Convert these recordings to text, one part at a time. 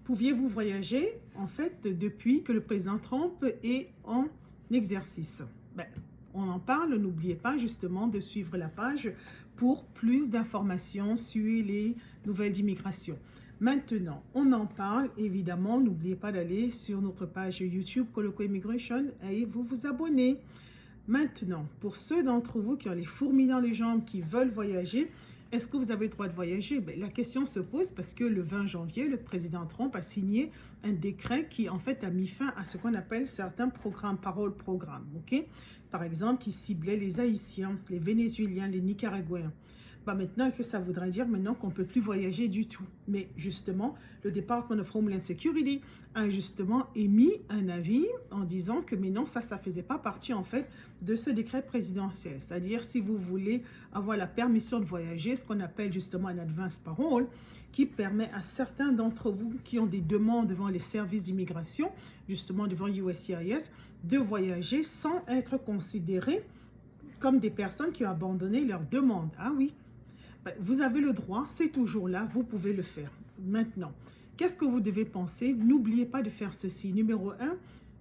pouviez-vous voyager, en fait, depuis que le président Trump est en exercice? Ben, on en parle, n'oubliez pas justement de suivre la page pour plus d'informations sur les nouvelles d'immigration. Maintenant, on en parle, évidemment, n'oubliez pas d'aller sur notre page YouTube Coloco Immigration et vous abonner. Maintenant, pour ceux d'entre vous qui ont les fourmis dans les jambes, qui veulent voyager, est-ce que vous avez le droit de voyager? Ben, la question se pose parce que le 20 janvier, le président Trump a signé un décret qui, en fait, a mis fin à ce qu'on appelle certains programmes, paroles-programmes, ok? Par exemple, qui ciblaient les Haïtiens, les Vénézuéliens, les Nicaraguayens. Bah maintenant, est-ce que ça voudrait dire maintenant qu'on ne peut plus voyager du tout? Mais justement, le Department of Homeland Security a justement émis un avis en disant que mais non, ça ne faisait pas partie en fait de ce décret présidentiel. C'est-à-dire si vous voulez avoir la permission de voyager, ce qu'on appelle justement un advance parole, qui permet à certains d'entre vous qui ont des demandes devant les services d'immigration, justement devant USCIS, de voyager sans être considérés comme des personnes qui ont abandonné leur demande. Ah oui, vous avez le droit, c'est toujours là, vous pouvez le faire. Maintenant, qu'est-ce que vous devez penser? N'oubliez pas de faire ceci. Numéro 1,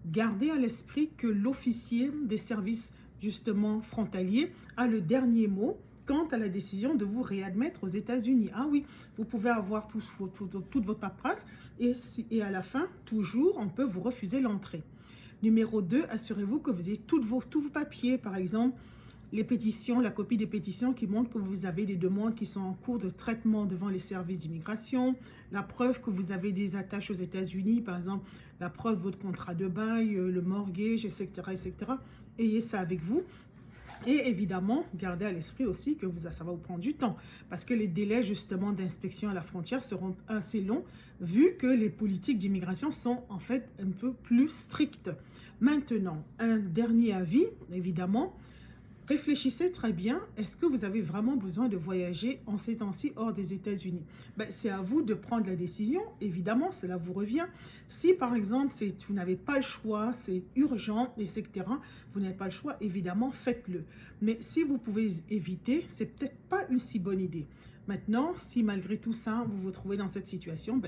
gardez à l'esprit que l'officier des services justement frontaliers a le dernier mot quant à la décision de vous réadmettre aux États-Unis. Ah oui, vous pouvez avoir toute votre paperasse et à la fin, toujours, on peut vous refuser l'entrée. Numéro 2, assurez-vous que vous ayez tous vos papiers, par exemple, les pétitions, la copie des pétitions qui montrent que vous avez des demandes qui sont en cours de traitement devant les services d'immigration, la preuve que vous avez des attaches aux États-Unis, par exemple, la preuve de votre contrat de bail, le mortgage, etc., etc. Ayez ça avec vous. Et évidemment, gardez à l'esprit aussi que ça va vous prendre du temps parce que les délais justement d'inspection à la frontière seront assez longs vu que les politiques d'immigration sont en fait un peu plus strictes. Maintenant, un dernier avis, évidemment, réfléchissez très bien, est-ce que vous avez vraiment besoin de voyager en ces temps-ci hors des États-Unis? C'est à vous de prendre la décision, évidemment, cela vous revient. Si par exemple, vous n'avez pas le choix, c'est urgent, etc., vous n'avez pas le choix, évidemment, faites-le. Mais si vous pouvez éviter, c'est peut-être pas une si bonne idée. Maintenant, si malgré tout ça, vous vous trouvez dans cette situation,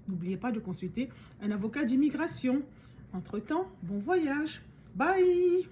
n'oubliez pas de consulter un avocat d'immigration. Entre-temps, bon voyage. Bye!